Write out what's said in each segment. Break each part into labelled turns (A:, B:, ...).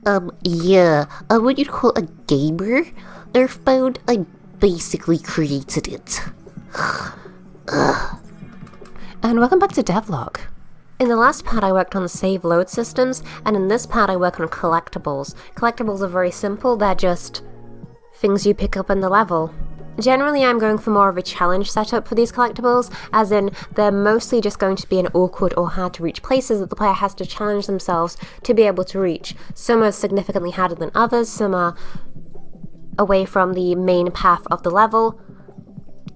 A: Yeah, what you'd call a gamer nerf mode, I basically created it.
B: And welcome back to Devlog.
C: In the last part I worked on save load systems, and in this part I work on collectibles. Collectibles are very simple, they're just things you pick up in the level. Generally I'm going for more of a challenge setup for these collectibles, as in they're mostly just going to be in awkward or hard to reach places that the player has to challenge themselves to be able to reach. Some are significantly harder than others, some are away from the main path of the level,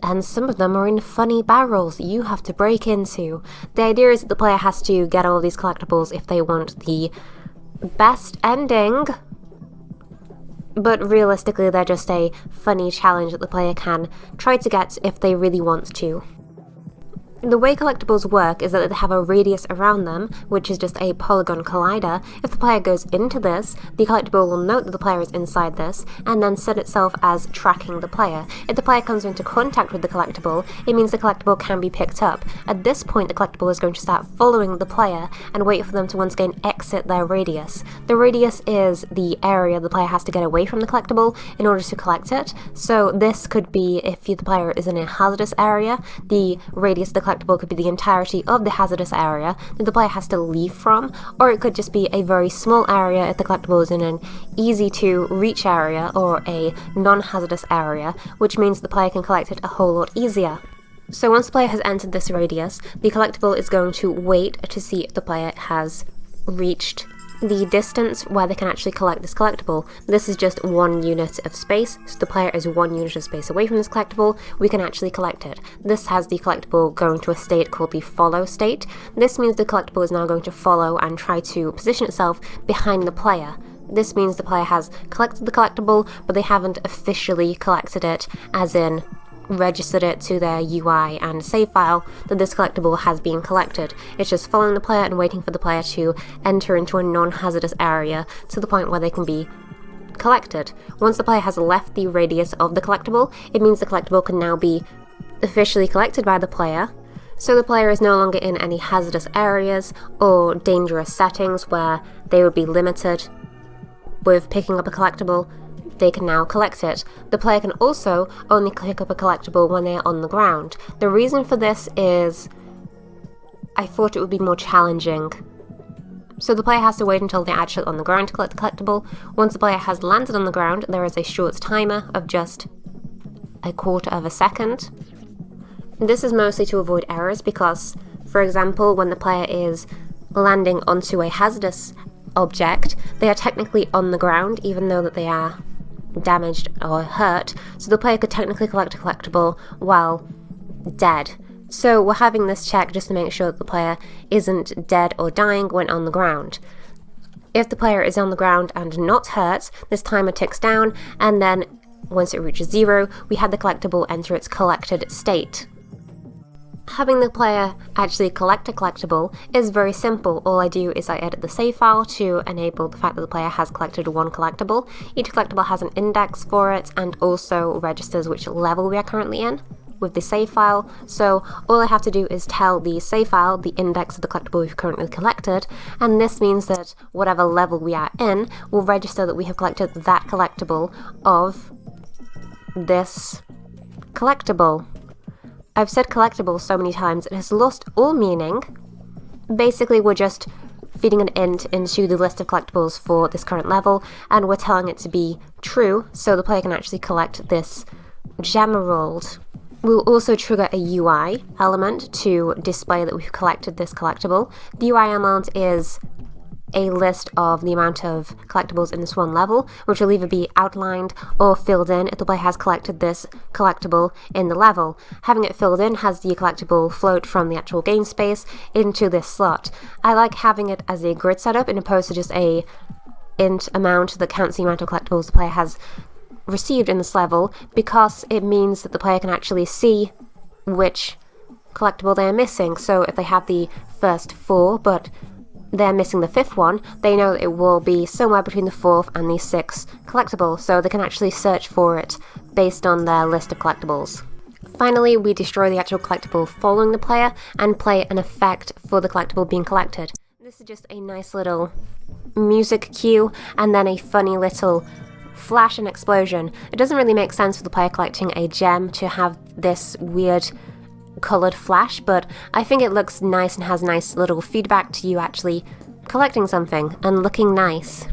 C: and some of them are in funny barrels that you have to break into. The idea is that the player has to get all of these collectibles if they want the best ending, but realistically they're just a funny challenge that the player can try to get if they really want to. The way collectibles work is that they have a radius around them, which is just a polygon collider. If the player goes into this, the collectible will note that the player is inside this, and then set itself as tracking the player. If the player comes into contact with the collectible, it means the collectible can be picked up. At this point, the collectible is going to start following the player and wait for them to once again exit their radius. The radius is the area the player has to get away from the collectible in order to collect it. So this could be, if the player is in a hazardous area, the radius of the collectible could be the entirety of the hazardous area that the player has to leave from, or it could just be a very small area if the collectible is in an easy to reach area or a non-hazardous area, which means the player can collect it a whole lot easier. So once the player has entered this radius, the collectible is going to wait to see if the player has reached the distance where they can actually collect this collectible. This is just 1 unit of space, so the player is 1 unit of space away from this collectible, we can actually collect it. This has the collectible going to a state called the follow state. This means the collectible is now going to follow and try to position itself behind the player. This means the player has collected the collectible, but they haven't officially collected it, as in registered it to their UI and save file that this collectible has been collected. It's just following the player and waiting for the player to enter into a non-hazardous area to the point where they can be collected. Once the player has left the radius of the collectible, it means the collectible can now be officially collected by the player. So the player is no longer in any hazardous areas or dangerous settings where they would be limited with picking up a collectible. They can now collect it. The player can also only pick up a collectible when they are on the ground. The reason for this is I thought it would be more challenging. So the player has to wait until they're actually on the ground to collect the collectible. Once the player has landed on the ground, there is a short timer of just 1/4 second. This is mostly to avoid errors because, for example, when the player is landing onto a hazardous object, they are technically on the ground even though that they are damaged or hurt, so the player could technically collect a collectible while dead. So we're having this check just to make sure that the player isn't dead or dying when on the ground. If the player is on the ground and not hurt, this timer ticks down, and then once it reaches 0, we have the collectible enter its collected state. Having the player actually collect a collectible is very simple. All I do is I edit the save file to enable the fact that the player has collected 1 collectible. Each collectible has an index for it and also registers which level we are currently in with the save file. So all I have to do is tell the save file the index of the collectible we've currently collected, and this means that whatever level we are in will register that we have collected that collectible of this collectible. I've said collectible so many times it has lost all meaning. Basically we're just feeding an int into the list of collectibles for this current level, and we're telling it to be true so the player can actually collect this gemerald. We'll also trigger a UI element to display that we've collected this collectible. The UI element is a list of the amount of collectibles in this one level, which will either be outlined or filled in if the player has collected this collectible in the level. Having it filled in has the collectible float from the actual game space into this slot. I like having it as a grid setup in opposed to just a int amount that counts the amount of collectibles the player has received in this level, because it means that the player can actually see which collectible they are missing. So if they have the first 4 but they're missing the 5th one, they know that it will be somewhere between the 4th and the 6th collectible, so they can actually search for it based on their list of collectibles. Finally, we destroy the actual collectible following the player and play an effect for the collectible being collected. This is just a nice little music cue and then a funny little flash and explosion. It doesn't really make sense for the player collecting a gem to have this weird coloured flash, but I think it looks nice and has nice little feedback to you actually collecting something and looking nice.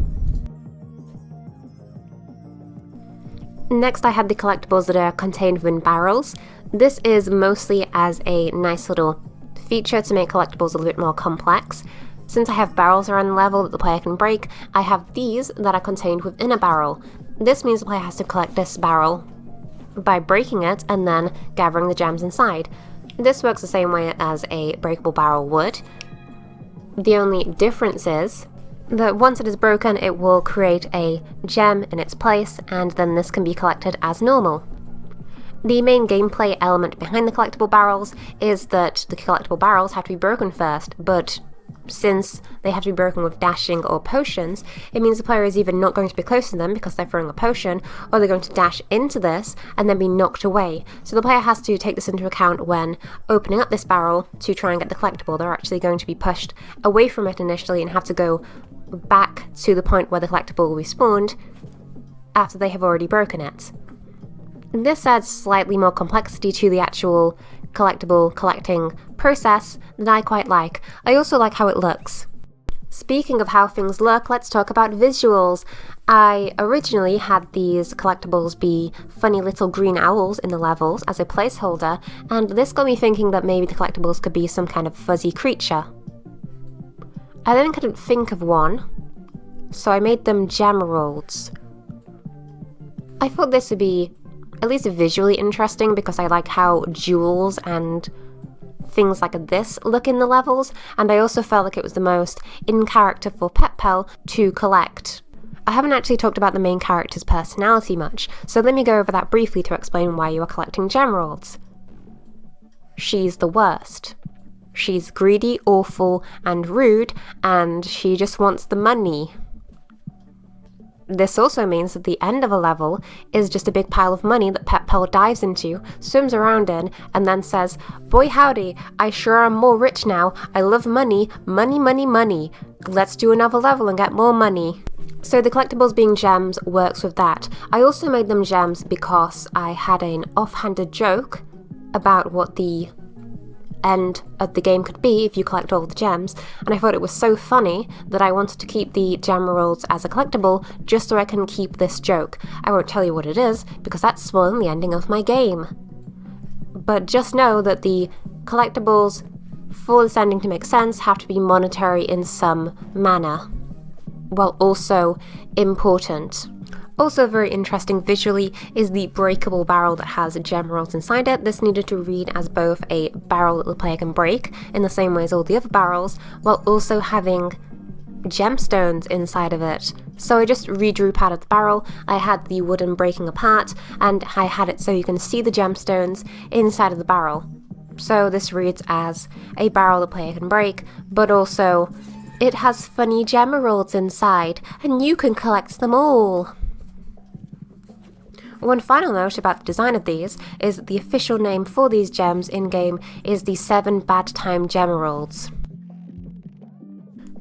C: Next I had the collectibles that are contained within barrels. This is mostly as a nice little feature to make collectibles a little bit more complex. Since I have barrels around the level that the player can break, I have these that are contained within a barrel. This means the player has to collect this barrel by breaking it and then gathering the gems inside. This works the same way as a breakable barrel would. The only difference is that once it is broken, it will create a gem in its place, and then this can be collected as normal. The main gameplay element behind the collectible barrels is that the collectible barrels have to be broken first, but since they have to be broken with dashing or potions, it means the player is either not going to be close to them because they're throwing a potion, or they're going to dash into this and then be knocked away. So the player has to take this into account when opening up this barrel to try and get the collectible. They're actually going to be pushed away from it initially and have to go back to the point where the collectible will be spawned after they have already broken it. This adds slightly more complexity to the actual collectible collecting process that I quite like. I also like how it looks. Speaking of how things look, let's talk about visuals. I originally had these collectibles be funny little green owls in the levels as a placeholder, and this got me thinking that maybe the collectibles could be some kind of fuzzy creature. I then couldn't think of one, so I made them gemeralds. I thought this would be at least visually interesting because I like how jewels and things like this look in the levels, and I also felt like it was the most in character for Pep-Pel to collect. I haven't actually talked about the main character's personality much, so let me go over that briefly to explain why you are collecting gemeralds. She's the worst. She's greedy, awful, and rude, and she just wants the money. This also means that the end of a level is just a big pile of money that Pep-Pel dives into, swims around in, and then says, "Boy howdy, I sure am more rich now. I love money, money, money, money. Let's do another level and get more money." So the collectibles being gems works with that. I also made them gems because I had an offhanded joke about what the end of the game could be if you collect all the gems, and I thought it was so funny that I wanted to keep the gemeralds as a collectible just so I can keep this joke. I won't tell you what it is because that's spoiling the ending of my game. But just know that the collectibles, for this ending to make sense, have to be monetary in some manner, while also important. Also very interesting visually is the breakable barrel that has gemeralds inside it. This needed to read as both a barrel that the player can break in the same way as all the other barrels, while also having gemstones inside of it. So I just redrew part of the barrel. I had the wooden breaking apart, and I had it so you can see the gemstones inside of the barrel. So this reads as a barrel the player can break, but also it has funny gemeralds inside, and you can collect them all. One final note about the design of these is that the official name for these gems in-game is the 7 Bad Time Gemeralds.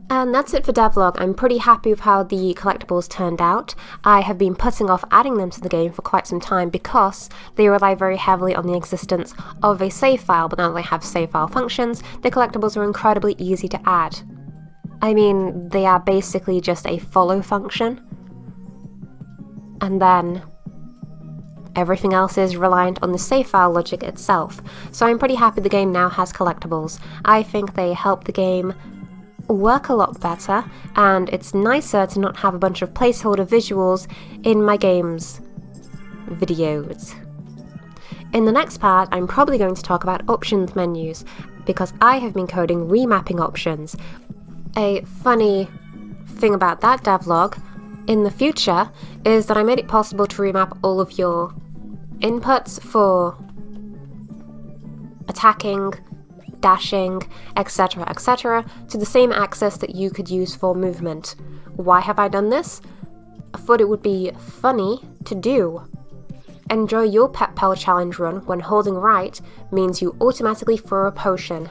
C: And that's it for Devlog. I'm pretty happy with how the collectibles turned out. I have been putting off adding them to the game for quite some time because they rely very heavily on the existence of a save file, but now that they have save file functions, the collectibles are incredibly easy to add. I mean, they are basically just a follow function, and then everything else is reliant on the save file logic itself. So I'm pretty happy the game now has collectibles. I think they help the game work a lot better, and it's nicer to not have a bunch of placeholder visuals in my game's videos. In the next part, I'm probably going to talk about options menus, because I have been coding remapping options. A funny thing about that devlog in the future is that I made it possible to remap all of your inputs for attacking, dashing, etc., etc., to the same axis that you could use for movement. Why have I done this? I thought it would be funny to do. Enjoy your Pep-Pel challenge run when holding right means you automatically throw a potion.